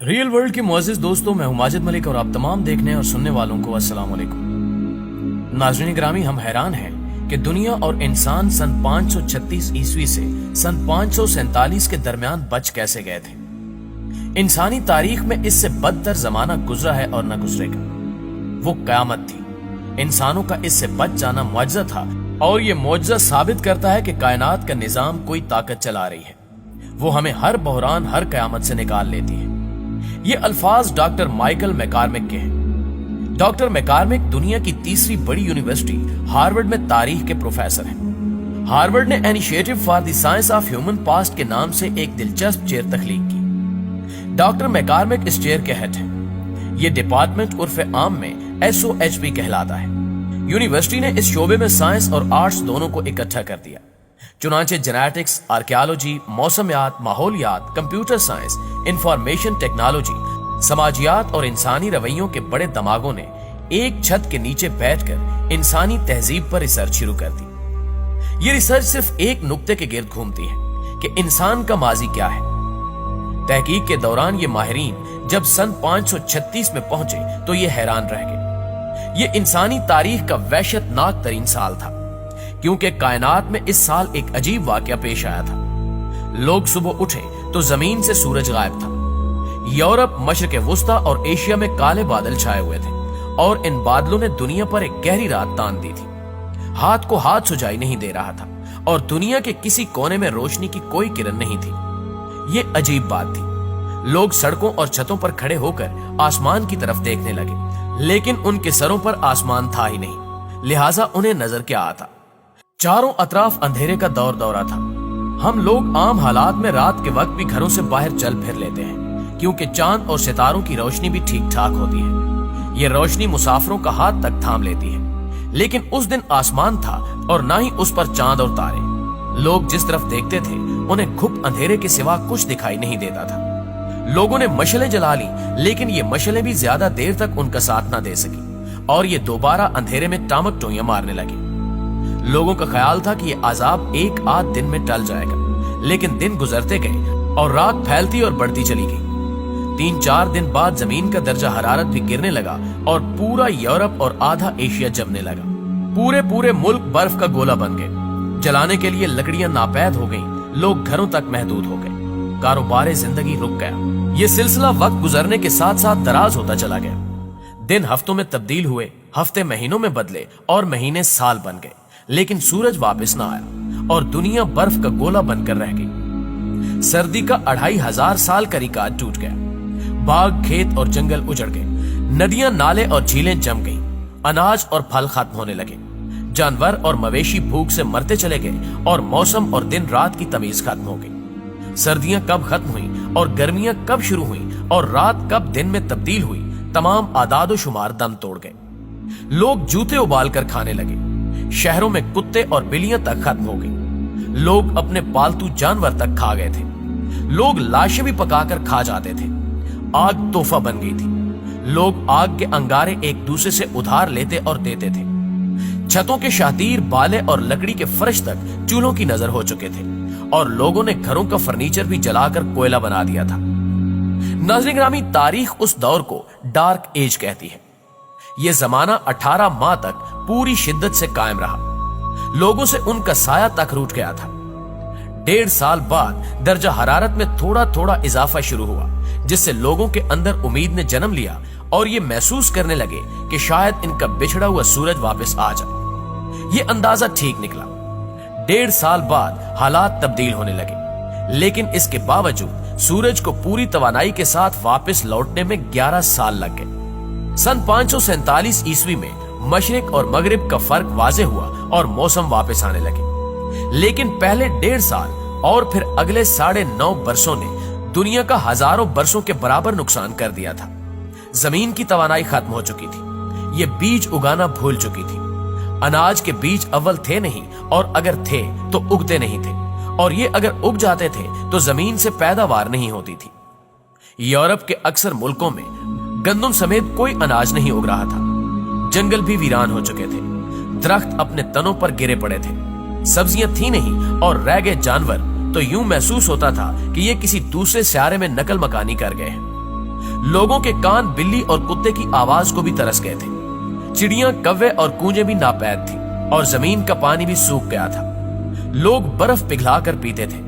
Real world کے معزز دوستوں، میں ہوں ماجد ملک اور آپ تمام دیکھنے اور سننے والوں کو السلام علیکم۔ ناظرین گرامی، ہم حیران ہیں کہ دنیا اور انسان سن 536 عیسوی سے سن 547 کے درمیان بچ کیسے گئے تھے۔ انسانی تاریخ میں اس سے بدتر زمانہ گزرا ہے اور نہ گزرے گا۔ وہ قیامت تھی۔ انسانوں کا اس سے بچ جانا معجزہ تھا، اور یہ معجزہ ثابت کرتا ہے کہ کائنات کا نظام کوئی طاقت چلا رہی ہے۔ وہ ہمیں ہر بحران، ہر قیامت سے نکال لیتی ہے۔ یہ الفاظ ڈاکٹر مائیکل میکارمک کے ہیں۔ ڈاکٹر میکارمک دنیا کی تیسری بڑی یونیورسٹی ہارورڈ میں تاریخ کے پروفیسر ہیں۔ ہارورڈ نے initiative for the science of human past کے نام سے ایک دلچسپ چیئر تخلیق کی۔ ڈاکٹر میکارمک اس چیئر کے ہیڈ ہیں۔ یہ ڈپارٹمنٹ عرف عام میں SOHP کہلاتا ہے۔ یونیورسٹی نے اس شعبے میں سائنس اور آرٹس دونوں کو اکٹھا کر دیا۔ چنانچہ جینیٹکس، آرکیالوجی، موسمیات، ماحولیات، کمپیوٹر سائنس، انفارمیشن ٹیکنالوجی، سماجیات اور انسانی رویوں کے بڑے دماغوں نے ایک چھت کے نیچے بیٹھ کر انسانی تہذیب پر ریسرچ شروع کر دی۔ یہ ریسرچ صرف ایک نقطے کے گرد گھومتی ہے کہ انسان کا ماضی کیا ہے۔ تحقیق کے دوران یہ ماہرین جب سن 536 میں پہنچے تو یہ حیران رہ گئے۔ یہ انسانی تاریخ کا وحشت ناک ترین سال تھا، کیونکہ کائنات میں اس سال ایک عجیب واقعہ پیش آیا تھا۔ لوگ صبح اٹھے تو زمین سے سورج غائب تھا۔ یورپ، مشرق وسطی اور ایشیا میں کالے بادل چھائے ہوئے تھے، اور ان بادلوں نے دنیا پر ایک گہری رات تان دی تھی۔ ہاتھ کو ہاتھ سجائی نہیں دے رہا تھا، اور دنیا کے کسی کونے میں روشنی کی کوئی کرن نہیں تھی۔ یہ عجیب بات تھی۔ لوگ سڑکوں اور چھتوں پر کھڑے ہو کر آسمان کی طرف دیکھنے لگے، لیکن ان کے سروں پر آسمان تھا ہی نہیں، لہٰذا انہیں نظر کیا آتا؟ چاروں اطراف اندھیرے کا دور دورہ تھا۔ ہم لوگ عام حالات میں رات کے وقت بھی گھروں سے باہر چل پھر لیتے ہیں، کیونکہ چاند اور ستاروں کی روشنی بھی ٹھیک ٹھاک ہوتی ہے۔ یہ روشنی مسافروں کا ہاتھ تک تھام لیتی ہے، لیکن اس دن آسمان تھا اور نہ ہی اس پر چاند اور تارے۔ لوگ جس طرف دیکھتے تھے انہیں گھپ اندھیرے کے سوا کچھ دکھائی نہیں دیتا تھا۔ لوگوں نے مشعلیں جلا لی، لیکن یہ مشعلیں بھی زیادہ دیر تک ان کا ساتھ نہ دے سکی، اور یہ دوبارہ اندھیرے میں ٹامک ٹوئیاں مارنے لگے۔ لوگوں کا خیال تھا کہ یہ عذاب ایک آدھ دن میں ٹل جائے گا، لیکن دن گزرتے گئے اور رات پھیلتی اور بڑھتی چلی گئی۔ 3-4 دن بعد زمین کا درجہ حرارت بھی گرنے لگا اور پورا یورپ اور آدھا ایشیا جمنے لگا۔ پورے ملک برف کا گولا بن گئے۔ جلانے کے لیے لکڑیاں ناپید ہو گئیں، لوگ گھروں تک محدود ہو گئے، کاروبار زندگی رک گیا۔ یہ سلسلہ وقت گزرنے کے ساتھ ساتھ دراز ہوتا چلا گیا۔ دن ہفتوں میں تبدیل ہوئے، ہفتے مہینوں میں بدلے، اور مہینے سال بن گئے، لیکن سورج واپس نہ آیا اور دنیا برف کا گولا بن کر رہ گئی۔ سردی کا 2500 سال کا ریکارڈ ٹوٹ گیا۔ باغ، کھیت اور جنگل اجڑ گئے، ندیاں، نالے اور جھیلیں جم گئیں، اناج اور پھل ختم ہونے لگے، جانور اور مویشی بھوک سے مرتے چلے گئے، اور موسم اور دن رات کی تمیز ختم ہو گئی۔ سردیاں کب ختم ہوئیں اور گرمیاں کب شروع ہوئیں اور رات کب دن میں تبدیل ہوئی، تمام اعداد و شمار دم توڑ گئے۔ لوگ جوتے ابال کر کھانے لگے، شہروں میں کتے اور بلیاں تک ختم ہو گئی، لوگ اپنے پالتو جانور تک کھا گئے تھے، لوگ لاشیں بھی پکا کر کھا جاتے تھے۔ آگ تحفہ بن گئی تھی، لوگ آگ کے انگارے ایک دوسرے سے ادھار لیتے اور دیتے تھے۔ چھتوں کے شاطیر، بالے اور لکڑی کے فرش تک چولہوں کی نظر ہو چکے تھے، اور لوگوں نے گھروں کا فرنیچر بھی جلا کر کوئلہ بنا دیا تھا۔ ناظرین گرامی، تاریخ اس دور کو ڈارک ایج کہتی ہے۔ یہ زمانہ 18 ماہ تک پوری شدت سے قائم رہا۔ لوگوں سے ان کا سایہ تک روٹ گیا تھا۔ 1.5 سال بعد درجہ حرارت میں تھوڑا تھوڑا اضافہ شروع ہوا، جس سے لوگوں کے اندر امید نے جنم لیا اور یہ محسوس کرنے لگے کہ شاید ان کا بچھڑا ہوا سورج واپس آ جائے۔ یہ اندازہ ٹھیک نکلا۔ 1.5 سال بعد حالات تبدیل ہونے لگے، لیکن اس کے باوجود سورج کو پوری توانائی کے ساتھ واپس لوٹنے میں 11 سال لگ گئے۔ سن 547 عیسوی میں مشرق اور مغرب کا فرق واضح ہوا اور موسم واپس آنے لگے، لیکن پہلے 1.5 سال اور پھر اگلے 9.5 برسوں نے دنیا کا ہزاروں برسوں کے برابر نقصان کر دیا تھا۔ زمین کی توانائی ختم ہو چکی تھی، یہ بیج اگانا بھول چکی تھی۔ اناج کے بیج اول تھے نہیں، اور اگر تھے تو اگتے نہیں تھے، اور یہ اگر اگ جاتے تھے تو زمین سے پیداوار نہیں ہوتی تھی۔ یورپ کے اکثر ملکوں میں گندم سمیت کوئی اناج نہیں اگ رہا تھا، جنگل بھی ویران ہو چکے تھے، درخت اپنے تنوں پر گرے پڑے تھے، سبزیاں تھی نہیں، اور رہ گئے جانور تو یوں محسوس ہوتا تھا کہ یہ کسی دوسرے سیارے میں نقل مکانی کر گئے ہیں۔ लोगों के कान बिल्ली और कुत्ते की आवाज को भी तरस गए थे। चिड़ियां, कौवे और कूंजें भी नापैद थी और जमीन का पानी भी सूख गया था। लोग बर्फ पिघलाकर पीते थे।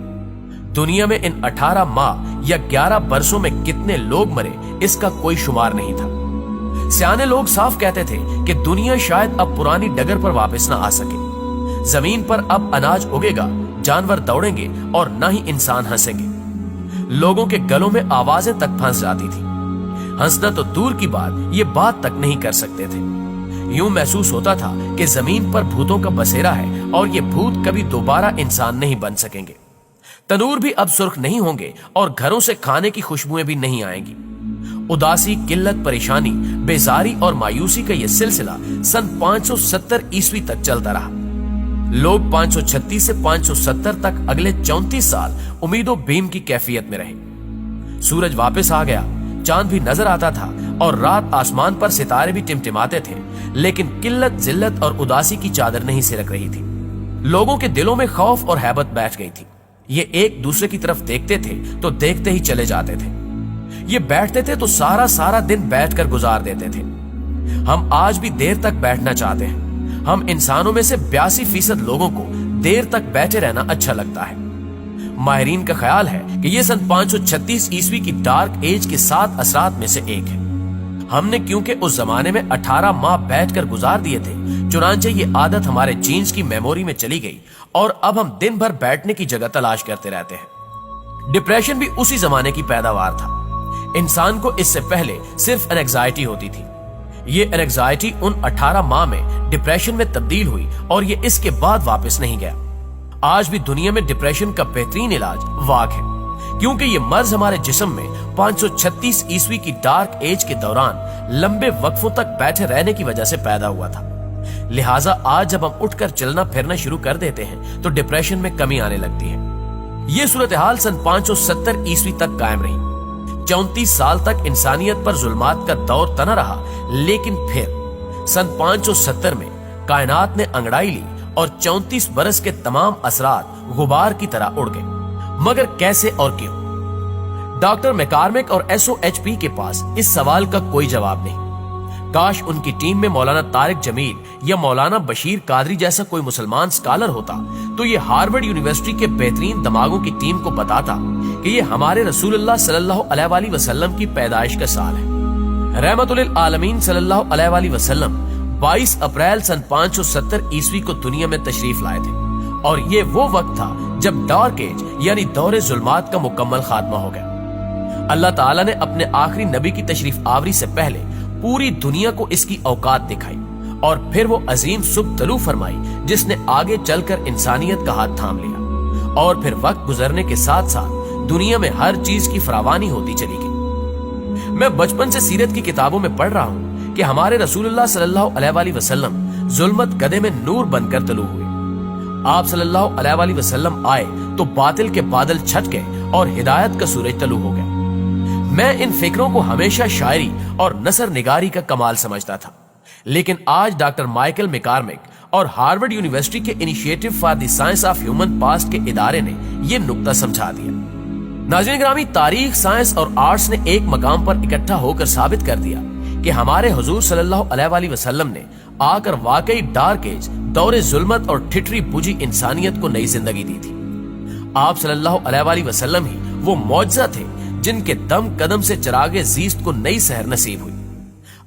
दुनिया में इन 18 माह या 11 बरसों में कितने लोग मरे, इसका कोई शुमार नहीं था। सियाने लोग साफ कहते थे कि दुनिया शायद अब पुरानी डगर पर वापस ना आ सके। जमीन पर अब अनाज उगेगा, जानवर दौड़ेंगे और न ही इंसान हंसेंगे। लोगों के गलों में आवाजें तक फंस जाती थी। हंसना तो दूर की बात, ये बात तक नहीं कर सकते थे। यूं महसूस होता था कि जमीन पर भूतों का बसेरा है और ये भूत कभी दोबारा इंसान नहीं बन सकेंगे। तनूर भी अब सुर्ख नहीं होंगे और घरों से खाने की खुशबुएं भी नहीं आएंगी। उदासी, किल्लत, परेशानी, बेजारी और मायूसी का यह सिलसिला सन 570 ईस्वी तक चलता रहा। लोग 536 से 570 तक अगले 34 साल उम्मीदों बीम की कैफियत में रहे। सूरज वापस आ गया, चांद भी नजर आता था और रात आसमान पर सितारे भी टिमटिमाते थे, लेकिन किल्लत, जिल्लत और उदासी की चादर नहीं सिरक रही थी। लोगों के दिलों में खौफ और हैबत बैठ गई थी। ये एक दूसरे की तरफ देखते थे तो देखते ही चले जाते थे। ये बैठते थे तो सारा दिन बैठकर गुजार देते थे। हम आज भी देर तक बैठना चाहते हैं। हम इंसानों में से 82% लोगों को देर तक बैठे रहना अच्छा लगता है। माहिरीन का ख्याल है कि यह सन 536 ईस्वी की डार्क एज के 7 असरात में से एक है। हमने क्योंकि उस जमाने में 18 माह बैठकर गुजार दिए थे, चुनांचे ये आदत हमारे जीन्स की मेमोरी में चली गई और अब हम दिन भर बैठने की जगह तलाश करते रहते हैं। डिप्रेशन भी उसी जमाने की पैदावार था। इंसान को इससे पहले सिर्फ एंजाइटी होती थी। ये एंजाइटी उन 18 माह में डिप्रेशन में तब्दील हुई और ये इसके बाद वापस नहीं गया। आज भी दुनिया में डिप्रेशन का बेहतरीन इलाज वाक है, क्योंकि ये मर्ज हमारे जिस्म में 536 ईस्वी की डार्क एज के दौरान लंबे वक्फों तक बैठे रहने की वजह से पैदा हुआ था। लिहाजा आज जब हम उठकर चलना फिरना शुरू कर देते हैं तो डिप्रेशन में कमी आने लगती है। ये सूरत हाल सन 570 ईस्वी तक कायम रही। 34 साल तक इंसानियत पर जुल्मात का दौर तना रहा, लेकिन फिर सन 570 में कायनात ने अंगड़ाई ली और 34 बरस के तमाम असरात गुबार की तरह उड़ गए। मगर कैसे और क्यों? डॉक्टर मैकार्मिक और SOHP के पास इस सवाल का कोई जवाब नहीं। काश उनकी टीम में मौलाना तारिक जमील या मौलाना बशीर कादरी जैसा कोई मुसलमान स्कॉलर होता तो ये हार्वर्ड यूनिवर्सिटी के बेहतरीन दिमागों की टीम को बताता कि ये हमारे रसूलुल्लाह सल्लल्लाहु अलैहि वसल्लम की पैदाइश का साल है। रहमतुल आलमीन सल्लल्लाहु अलैहि वसल्लम 22 अप्रैल सन 570 ईस्वी को दुनिया में तशरीफ लाए थे और ये वो वक्त था जब डार्क एज यानी दौरे जुल्मात का मुकम्मल खात्मा हो गया। अल्लाह ताला ने अपने आखिरी नबी की तशरीफ आवरी से पहले पूरी दुनिया को इसकी औकात दिखाई और फिर वो अजीम सुबह तलू फरमाई जिसने आगे चलकर इंसानियत का हाथ थाम लिया और फिर वक्त गुजरने के साथ साथ दुनिया में हर चीज की फरावानी होती चली गई। मैं बचपन से सीरत की किताबों में पढ़ रहा हूँ कि हमारे रसूलुल्लाह सल्लल्लाहु अलैहि वसल्लम जुल्मत गदे में नूर बनकर तलू हुए। आप सल्लल्लाहु अलैहि वसल्लम आए तो बातिल के बादल छट गए और हिदायत का सूरज तलू हो गया। मैं इन फिक्रों को हमेशा शायरी और नसर निगारी का कमाल समझता था, लेकिन आज डॉक्टर माइकल मैकार्मिक और हार्वर्ड यूनिवर्सिटी के initiative for the science of human past के इदारे ने यह नुक्ता समझा दिया। नाज़रीन ग्रामी, तारीख, साइंस और आर्ट्स ने एक मकाम पर इकट्ठा होकर साबित कर दिया कि हमारे हुजूर सल्लल्लाहु अलैहि वसल्लम ने आकर वाकई डार्क एज, दौरे जुल्मत और ठिठरी बुझी इंसानियत को नई जिंदगी दी थी। आप सल्लल्लाहु अलैहि वसल्लम ही वो मौजज़ा थे जिनके दम कदम से चिरागे जीस्त को नई सहर नसीब हुई।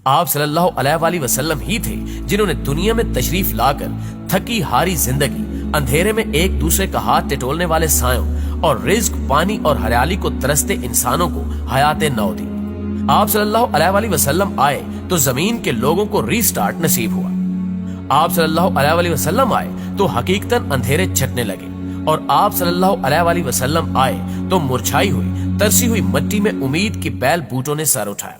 आप सल्लल्लाहु अलैहि वसल्लम ही थे जिन्होंने दुनिया में तशरीफ लाकर थकी हारी जिंदगी, अंधेरे में एक दूसरे का हाथ टिटोलने वाले सायों और रिज्क, पानी और हरियाली को तरसते इंसानों को हयाते नौ दी। आप सल्लल्लाहु अलैहि वसल्लम आए तो जमीन के लोगों को रीस्टार्ट नसीब हुआ। आप सल्लल्लाहु अलैहि वसल्लम आए तो हकीकतन अंधेरे छटने लगे और आप सल्लल्लाहु अलैहि वसल्लम आए तो मुरझाई हुई, तरसी हुई मिट्टी में उम्मीद की बैल बूटों ने सर उठाया।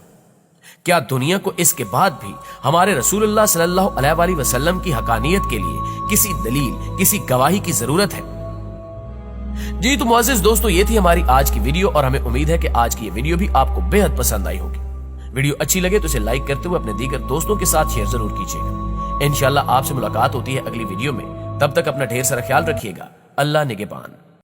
क्या दुनिया को इसके बाद भी हमारे रसूलुल्लाह सल्लल्लाहु अलैहि वसल्लम की हकानियत के लिए किसी दलील, किसी गवाही की जरूरत है? जी तो मुअज़्ज़िज़ दोस्तों, ये थी हमारी आज की वीडियो और हमें उम्मीद है कि आज की ये वीडियो भी आपको बेहद पसंद आई होगी। वीडियो अच्छी लगे तो इसे लाइक करते हुए अपने दीगर दोस्तों के साथ शेयर जरूर कीजिएगा। इंशाल्लाह आपसे मुलाकात होती है अगली वीडियो में। तब तक अपना ढेर सारा ख्याल रखिएगा। अल्लाह निगहबान।